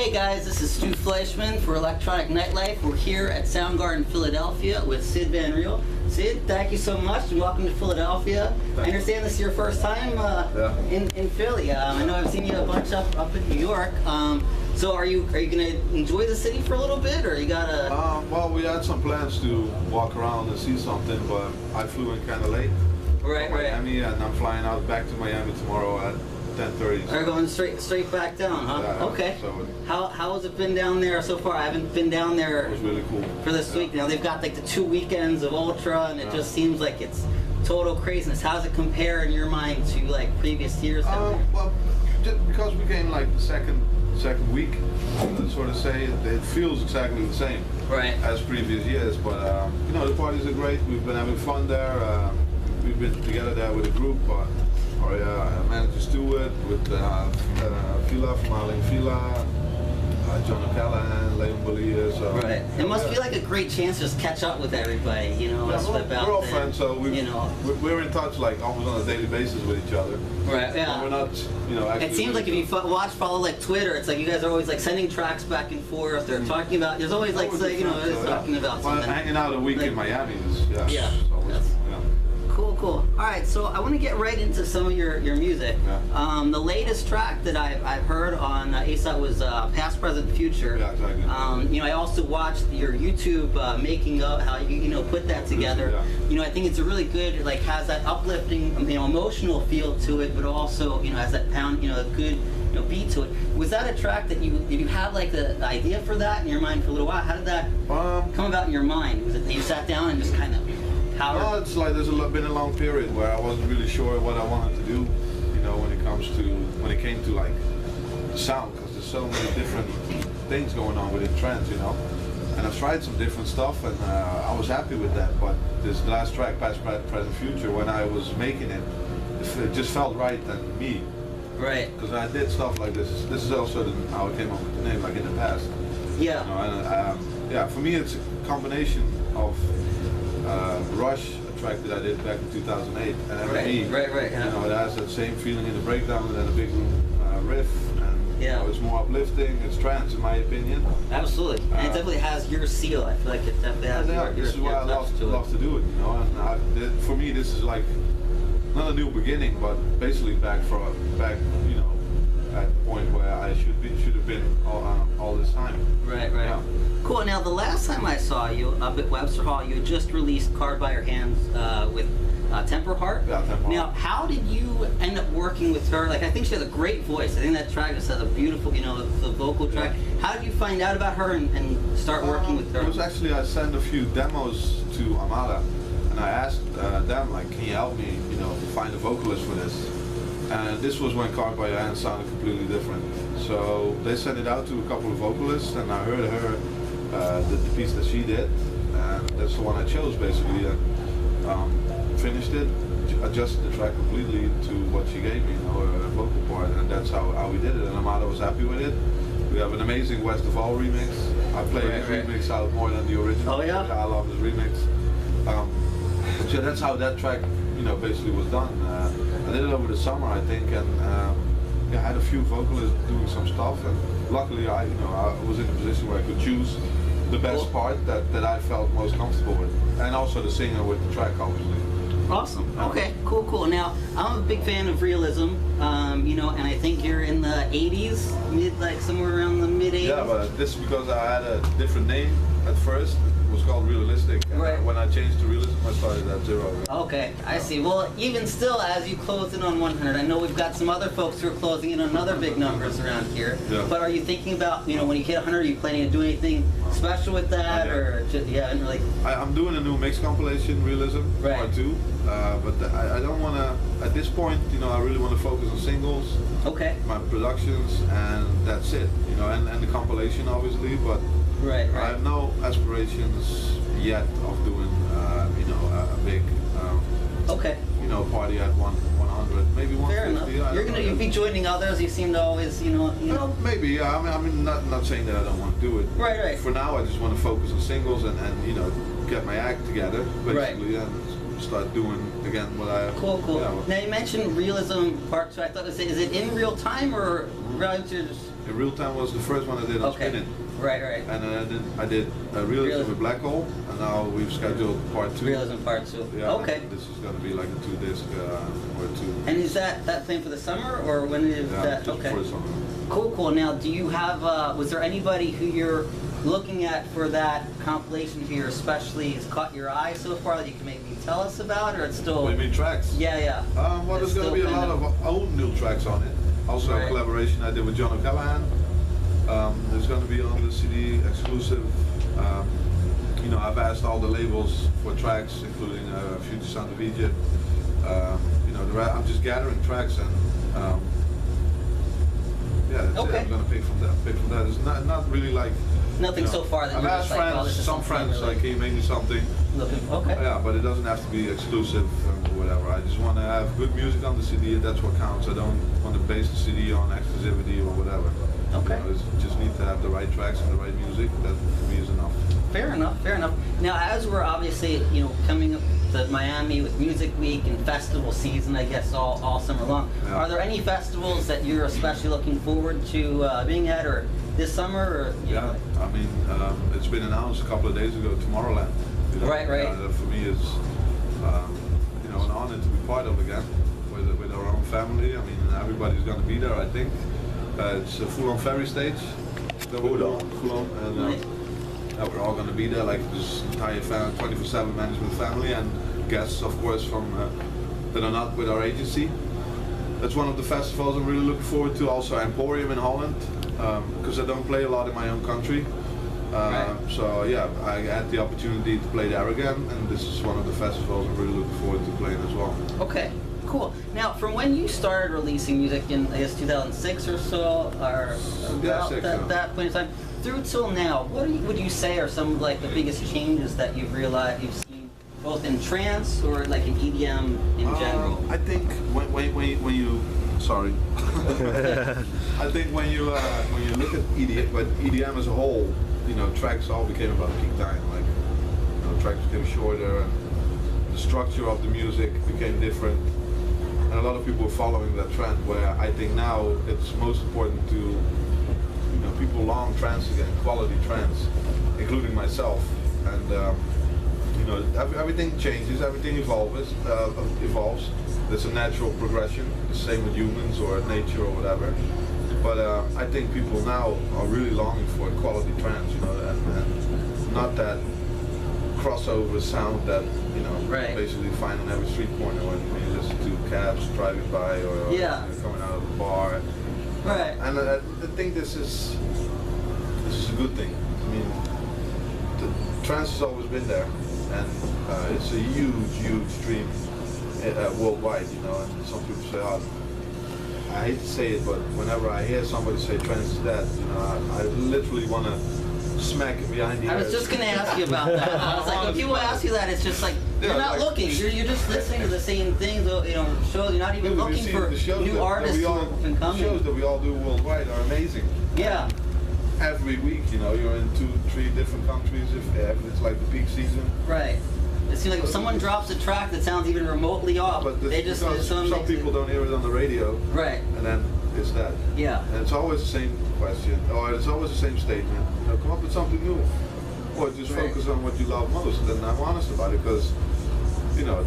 Hey guys, this is Fleishman for Electronic Nightlife. We're here at Soundgarden, Philadelphia with Sied and Riel. Sied, thank you so much and welcome to Philadelphia. I understand this is your first time in Philly. I know I've seen you a bunch up in New York. So are you going to enjoy the city for a little bit, or you got to... Well, we had some plans to walk around and see something, but I flew in kind of late Right. Miami, and I'm flying out back to Miami tomorrow at 10:30. Are going straight back down, huh? Yeah, okay. so how has it been down there so far? I haven't been down there. It was really cool. For this week. Now they've got like the 2 weekends of Ultra, and it just seems like it's total craziness. How does it compare in your mind to like previous years down there? Well, just because we came like the second week, sort of say it feels exactly the same as previous years. But you know, the parties are great. We've been having fun there. We've been together there with a group. Our manager Stewart with Fila from Arling Fila, John O'Callaghan, Leon Bolia. So It must be like a great chance to just catch up with everybody, you know, and slip out. We're all friends, so we're in touch like almost on a daily basis with each other. Yeah. We're not, you know. It seems like if you follow like Twitter, it's like you guys are always like sending tracks back and forth. They're talking about. There's always like talking about something. Hanging out a week in Miami is Cool. All right, so I want to get right into some of your music. The latest track that I've heard on ASOT was Past, Present, Future. Yeah, exactly. You know, I also watched your YouTube making of how you put that together. You know, I think it's a really good, like, has that uplifting, emotional feel to it, but also, has that pound, a good, beat to it. Was that a track that did you have like the idea for that in your mind for a little while? How did that come about in your mind? Was it that you sat down and just kind of No, it's like there's been a long period where I wasn't really sure what I wanted to do, when it came to like sound, because there's so many different things going on within trance, and I've tried some different stuff, and I was happy with that. But this last track, Past, Present, Future, when I was making it, it just felt right and me. Right. Because I did stuff like this. This is also how I came up with the name, like in the past. Yeah. For me, it's a combination of Rush, a track that I did back in 2008, and M&E. Right. It has that same feeling in the breakdown and then a big room riff, and it's more uplifting. It's trance, in my opinion. Absolutely, and it definitely has your seal. I feel like it definitely has this is why I love to do it. And for me, this is like not a new beginning, but basically back, at the point where I should have been all this time. Right. Yeah. Cool. Now, the last time I saw you up at Webster Hall, you had just released "Carved by Your Hands" with Temper Heart. Yeah, Temper Heart. Now, how did you end up working with her? Like, I think she has a great voice. I think that track just has a beautiful, the vocal track. How did you find out about her and start working with her? It was actually, I sent a few demos to Amada, and I asked them, like, can you help me, find a vocalist for this? And this was when "Carved by Your Hands" sounded completely different. So they sent it out to a couple of vocalists, and I heard her, the piece that she did, and that's the one I chose basically, and finished it, adjusted the track completely to what she gave me, her vocal part, and that's how we did it, and Amada was happy with it. We have an amazing West of All remix. I played this remix out more than the original. Oh yeah? I love this remix. So that's how that track, basically was done. I did it over the summer, I think, and I had a few vocalists doing some stuff, and luckily I was in a position where I could choose the best part that I felt most comfortable with, and also the singer with the track, obviously. Awesome. Okay. Cool. Now, I'm a big fan of realism, and I think you're in the 80s, somewhere around the mid 80s. Yeah, but this is because I had a different name at first. It was called Realistic, and when I changed to realism, I started at 0. Okay, I see. Well, even still, as you close in on 100, I know we've got some other folks who are closing in on other big numbers around here. Yeah. But are you thinking about, when you hit 100, are you planning to do anything special with that, or just, and really? I'm doing a new mix compilation, Realism Part 2, but I don't want to. At this point, I really want to focus on singles. Okay. My productions, and that's it. And the compilation, obviously, but. Right. I have no aspirations yet of doing, a big, party at 100, maybe 150. Fair enough. You'll be joining others. You seem to always, No, maybe. Yeah. I mean, not saying that I don't want to do it. Right. For now, I just want to focus on singles and get my act together, basically, and start doing again what I. Cool. Now you mentioned Realism Part 2. I thought is it in real time or The Real Time was the first one I did on Spinning. Right. And then I did Realism with Black Hole, and now we've scheduled part 2. Realism part 2. Yeah, okay. This is going to be like a 2-disc or 2. And is that thing for the summer, or when is that? Just for the summer. Cool. Now, do you have? Was there anybody who you're looking at for that compilation here, especially has caught your eye so far that you can maybe tell us about, or it's still? What do you mean tracks? Yeah. Well, there's going to be a lot of own new tracks on it. Also a collaboration I did with John O'Callaghan. There's going to be on the CD exclusive. You know, I've asked all the labels for tracks, including Future Sound of Egypt. You know, I'm just gathering tracks, and yeah, that's it. I'm going to pick from that. It's not really like nothing so far that I've you're asked just like, friends, some friends like, can you make me something? Okay. Yeah, but it doesn't have to be exclusive or whatever. I just want to have good music on the CD, and that's what counts. I don't want to base the CD on exclusivity or whatever. Okay. You know, just need to have the right tracks and the right music. That for me is enough. Fair enough. Now, as we're obviously, coming up to Miami with Music Week and festival season, I guess all summer long. Yeah. Are there any festivals that you're especially looking forward to being at, or this summer, or Yeah, I mean, it's been announced a couple of days ago. Tomorrowland. You know, Right. That for me is, an honor to be part of again with our own family. I mean, everybody's going to be there. I think it's a full-on ferry stage. Full on, and we're all going to be there, like this entire 24/7 management family, and guests, of course, from that are not with our agency. That's one of the festivals I'm really looking forward to. Also, Emporium in Holland, because I don't play a lot in my own country. So yeah, I had the opportunity to play there again, and this is one of the festivals I'm really looking forward to playing as well. Okay, cool. Now, from when you started releasing music in, I guess, 2006 or so, or about that point in time, through till now, what would you say are some of like the biggest changes that you've seen, both in trance or like in EDM in general? I think when you sorry, I think when you look at EDM as a whole, tracks all became about peak time. Like, tracks became shorter, and the structure of the music became different. And a lot of people are following that trend. Where I think now it's most important to, people long trance again, quality trance, including myself. And everything changes, everything evolves. There's a natural progression. The same with humans or nature or whatever. But I think people now are really longing for quality trance, and not that crossover sound that basically find on every street corner when you listen to cabs driving by or coming out of a bar. Right. And I think this is a good thing. I mean, the trance has always been there, and it's a huge stream worldwide. And some people say, I hate to say it, but whenever I hear somebody say trance is dead, I literally want to smack it behind the ears. I was just going to ask you about that. I was like, when people ask you that, it's just like, you're not looking. You're just listening to the same things, shows. You're not even looking for new artists who are coming. The shows that we all do worldwide are amazing. Yeah. Every week, you're in 2-3 different countries if it's like the peak season. Right. It seems like if someone drops a track that sounds even remotely off, but they just some people don't hear it on the radio. Right. And then it's that. Yeah. And it's always the same question, or it's always the same statement. Come up with something new, or just focus on what you love most. And I'm honest about it, because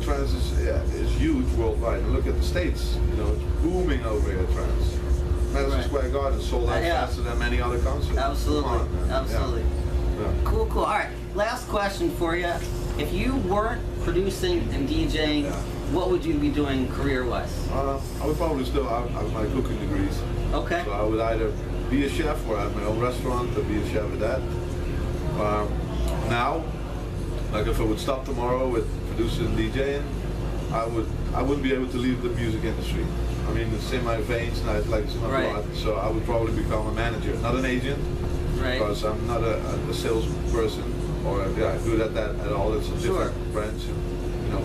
trance is huge worldwide. And look at the States. It's booming over here. Trance. Madison Square Garden sold out faster than many other concerts. Absolutely. Absolutely. Yeah. Cool. All right. Last question for you. If you weren't producing and DJing, what would you be doing career-wise? I would probably still have my cooking degrees. Okay. So I would either be a chef or have my own restaurant or be a chef at that. Now, like if I would stop tomorrow with producing and DJing, I wouldn't be able to leave the music industry. I mean, it's in my veins and it's in my blood. So I would probably become a manager, not an agent, because I'm not a salesperson or good at that at all. It's a different branch.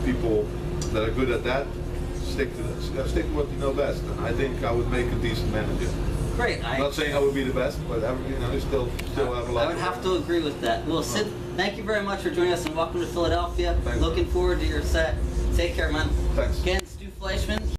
People that are good at that stick to this. Stick to what you know best, and I think I would make a decent manager. Great. I'm not saying I would be the best, but you still have a lot. I would have to agree with that. Well, Sied, thank you very much for joining us, and welcome to Philadelphia. Thanks. Looking forward to your set. Take care, man. Thanks. Again, Fleishman,